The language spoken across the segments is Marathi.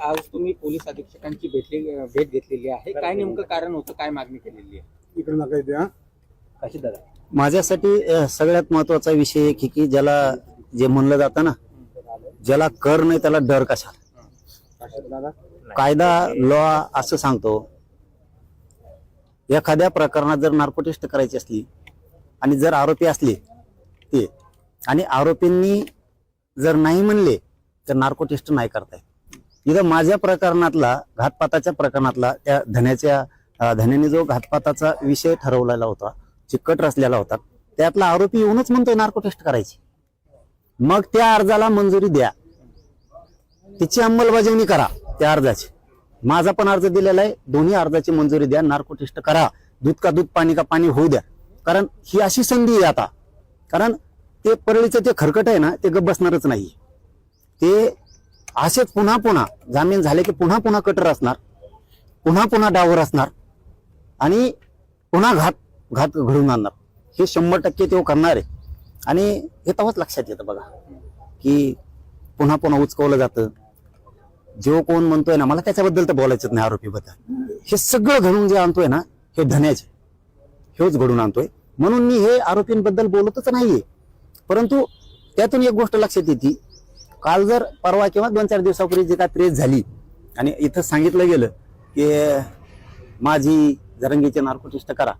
आज तुम्ही पोलीस अधीक्षकांची भेट घेतलेली आहे, काय नेमकं कारण होतं, काय मागणी केलेली आहे? इकडे नका द्या. काशी दादा, माझ्यासाठी सगळ्यात महत्वाचा विषय आहे की ज्याला जे म्हणलं जातं ना, ज्याला कर नाही त्याला डर कशा. कायदा लॉ असं सांगतो, एखाद्या प्रकरणात जर नार्को टेस्ट करायची असली आणि जर आरोपी असले ते आणि आरोपींनी जर नाही म्हणले तर नार्को टेस्ट नाही करता येत. इथं माझ्या प्रकरणातला, घातपाताच्या प्रकरणातला, त्या धन्याने जो घातपाताचा विषय ठरवलेला होता, चिकट रचलेला होता, त्यातला आरोपी येऊनच म्हणतोय नार्को टेस्ट करायची. मग त्या अर्जाला मंजुरी द्या, तिची अंमलबजावणी करा त्या अर्जाची. माझा पण अर्ज दिलेला आहे, दोन्ही अर्जाची मंजुरी द्या, नार्को टेस्ट करा, दूध का दूध पाणी का पाणी होऊ द्या. कारण ही अशी संधी आहे आता, कारण ते परळीचं ते खरकट आहे ना, ते गप बसणारच नाही. ते असेच पुन्हा पुन्हा जामीन झाले की पुन्हा पुन्हा कटर असणार, पुन्हा पुन्हा डावर असणार आणि पुन्हा घात घडून आणणार. हे 100% ते करणार आहे. आणि हे तेव्हाच लक्षात येतं बघा की पुन्हा पुन्हा उचकवलं जातं. जो कोण म्हणतोय ना, मला त्याच्याबद्दल तर बोलायचंच नाही, आरोपीबद्दल. हे सगळं घडून जे आणतोय ना, हे धन्याचे हेच घडून आणतोय. म्हणून मी हे आरोपींबद्दल बोलतच नाहीये. परंतु त्यातून एक गोष्ट लक्षात येते, काल जर परवा किंवा 2-4 दिवसापूर्वी जे काय प्रेस झाली आणि इथं सांगितलं गेलं की माझी जरंगीचे नार्को टेस्ट करा,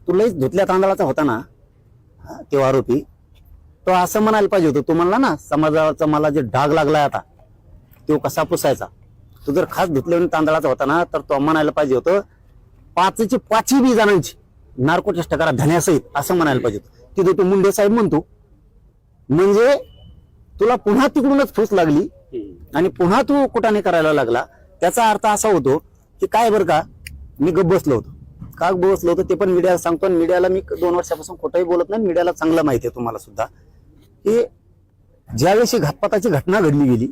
तो लईच धुतल्या तांदळाचा होता ना तो आरोपी, तो असं म्हणायला पाहिजे होतं, तो म्हणला ना समाजाचा मला जे डाग लागलाय आता तो कसा पुसायचा. तो जर खास धुतल्या तांदळाचा होता ना, तर तो म्हणायला पाहिजे होतं 5ची 5 बी जणांची नार्को टेस्ट करा धन्यासहित, असं म्हणायला पाहिजे होतं. तिथे तो मुंडे साहेब म्हणतो, म्हणजे तुला पुन्हा तिकडूनच फूस लागली आणि पुन्हा तू कुटाने करायला लागला. त्याचा अर्थ असा होतो की काय बरं का, मी गप्प बसलो होतो. का बसलो होतो ते पण मीडियाला सांगतो, आणि मीडियाला मी 2 वर्षापासून खोटंही बोलत नाही. मीडियाला चांगलं माहिती आहे तुम्हाला सुद्धा की ज्यावेळेस घातपाताची घटना घडली गेली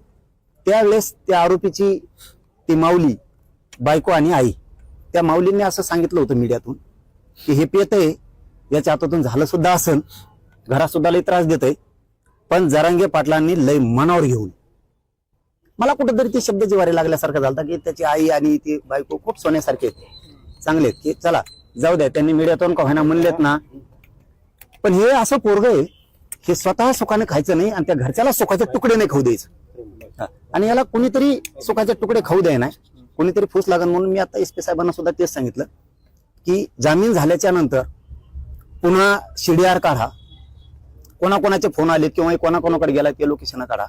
त्यावेळेस त्या आरोपीची ती माऊली, बायको आणि आई, त्या माऊलींनी असं सांगितलं होतं मीडियातून की हे पेतय, याच्या हातातून झालं सुद्धा असेल, घरात सुद्धा लई त्रास देतय, पण जरांगे पाटलांनी लय मनावर घेऊन. मला कुठेतरी ते शब्द जिवारी लागल्यासारखं झालं की त्याची आई आणि ती बायको खूप सोन्यासारखे चांगले आहेत, की चला जाऊ द्या, त्यांनी मीडियातून का होईना म्हणलेत ना. पण हे असं पोरग आहे, हे स्वतः सुखाने खायचं नाही आणि त्या घरच्याला सुखाचे तुकडे नाही खाऊ द्यायचं. आणि याला कुणीतरी सुखाचे तुकडे खाऊ द्याय नाही, कुणीतरी फूस लागन. म्हणून मी आता SP साहेबांना सुद्धा तेच सांगितलं की जामीन झाल्याच्या नंतर पुन्हा CDR काढा, कोणाकोणाचे फोन आले किंवा कोणाकोणाकडे गेला ते लोकेशन काढा,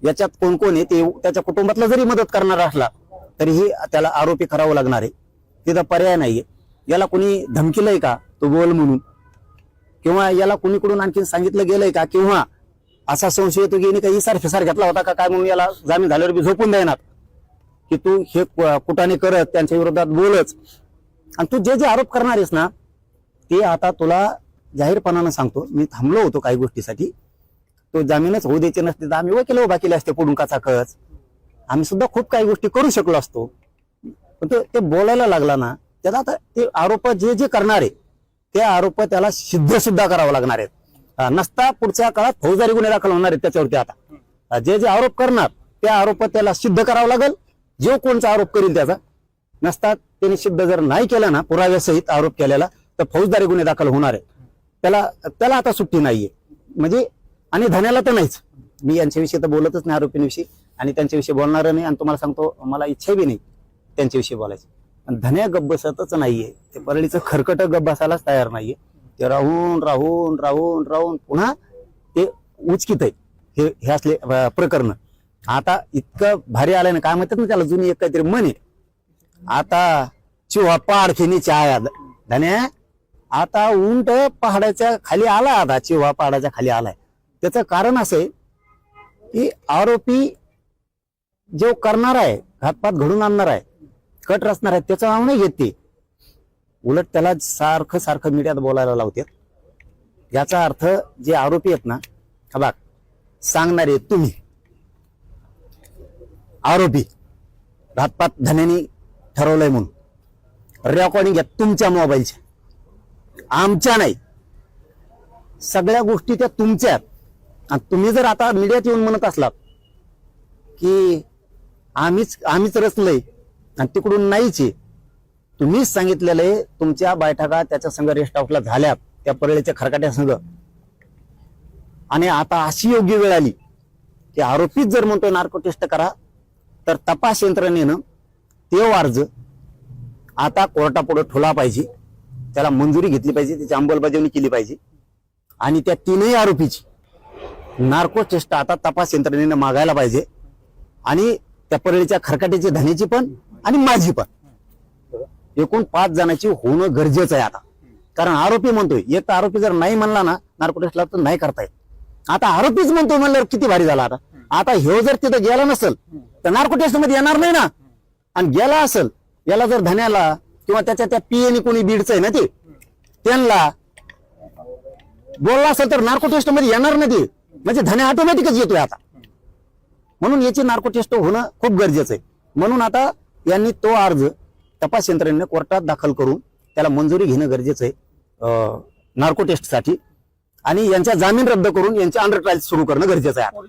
याच्यात कोण कोण आहे ते, त्याच्या कुटुंबातला जरी मदत करणारा असला तरीही त्याला आरोपी करावं लागणार आहे. तिथं पर्याय नाहीये. याला कुणी धमकीलंय का तो बोल म्हणून, किंवा याला कुणीकडून आणखी सांगितलं गेलंय का, किंवा असा संशय येतो की काही फेसार घेतला होता का काय, म्हणून याला जामीन झाल्यावर बी झोपून देणार की तू हे कुटाने करत त्यांच्या विरोधात बोलच. आणि तू जे जे आरोप करणार आहेस ना, ते आता तुला जाहीरपणानं सांगतो, मी थांबलो होतो काही गोष्टीसाठी. तो जामीनच होऊ द्यायचे नसते तर आम्ही वकील उभा केले असते पुढून कचाकच, आम्ही सुद्धा खूप काही गोष्टी करू शकलो असतो. पण ते बोलायला लागला ना, त्याला आता ते आरोप जे जे करणार आहे ते आरोप त्याला सिद्ध सुद्धा करावं लागणार आहेत. नसता पुढच्या काळात फौजदारी गुन्हे दाखल होणार आहेत त्याच्यावरती. आता जे जे आरोप करणार त्या आरोप त्याला सिद्ध करावं लागेल. जो कोणचा आरोप करील त्याचा, नसता त्यांनी सिद्ध जर नाही केला ना पुराव्यासहित आरोप केलेला, तर फौजदारी गुन्हे दाखल होणार आहेत. त्याला आता सुट्टी नाहीये. म्हणजे आणि धन्याला तर नाहीच. मी यांच्याविषयी तर बोलतच नाही, आरोपींविषयी, आणि त्यांच्याविषयी बोलणार नाही. आणि तुम्हाला सांगतो, मला इच्छा बी नाही त्यांच्याविषयी बोलायची. पण धन्या गप्प बसतच नाहीये. ते परळीचं खरकट गप्प बसायलाच तयार नाहीये. ते राहून राहून राहून राहून पुन्हा ते उचकीत आहे हे असले प्रकरण. आता इतकं भारी आलंय ना, काय म्हणतात ना त्याला, जुनी एक काहीतरी म्हणे, आता चिवा पहाड खेनी चाया धन्या, आता उंट पहाडाच्या खाली आला, आता चिवा पहाडाच्या खाली आलाय. त्याचं कारण असं आहे की आरोपी जो करणार आहे, घातपात घडून आणणार आहे, कट रचणार आहे, त्याचं नाव नाही घेत ते. उलट त्याला सारखं सारखं मीडियात बोलायला लावतात. याचा अर्थ जे आरोपी आहेत ना, हा बघ सांगणारे तुम्ही, आरोपी घातपात धन्यानी ठरवलंय म्हणून रेकॉर्डिंग घ्या तुमच्या मोबाईलच्या, आमच्या नाही. सगळ्या गोष्टी त्या तुमच्या. आणि तुम्ही जर आता मीडियात येऊन म्हणत असलात की आम्हीच रचलंय आणि तिकडून नाहीच आहे. तुम्हीच सांगितलेलं आहे तुमच्या बैठका त्याच्या संघ रेस्ट हाऊसला झाल्यात त्या परळीच्या खरकाट्या संघ. आणि आता अशी योग्य वेळ आली की आरोपीच जर म्हणतोय नार्को टेस्ट करा तर तपास यंत्रणेनं ते अर्ज आता कोर्टापुढे ठेवला पाहिजे, त्याला मंजुरी घेतली पाहिजे, त्याची अंमलबजावणी केली पाहिजे. आणि त्या तीनही आरोपीची नार्को टेस्ट आता तपास यंत्रणेनं मागायला पाहिजे. आणि त्या परळीच्या खरकाट्याची धन्याची पण आणि माझी पण एकूण 5 जणांची होणं गरजेचं आहे आता. कारण आरोपी म्हणतोय, एक तर आरोपी जर नाही म्हणला ना नार्को टेस्टला तर नाही करता येत. आता आरोपीच म्हणतोय म्हणल्यावर किती भारी झाला. आता ह्यो जर तिथं गेला नसेल तर नार्को टेस्ट मध्ये येणार नाही ना. आणि गेला असेल, याला जर धन्याला किंवा त्याच्या त्या पीएनी कोणी बीडचं आहे ना ते त्यांना बोलला असेल तर नार्को टेस्ट मध्ये येणार नाही ते. म्हणजे धन्या ऑटोमॅटिकच येतोय आता. म्हणून याची नार्को टेस्ट होणं खूप गरजेचं आहे. म्हणून आता यांनी तो अर्ज तपास यंत्रणेने कोर्टात दाखल करून त्याला मंजुरी घेणं गरजेचं आहे नार्को टेस्टसाठी. आणि यांचा जामीन रद्द करून यांचे अंडर ट्रायल सुरू करणं गरजेचं आहे.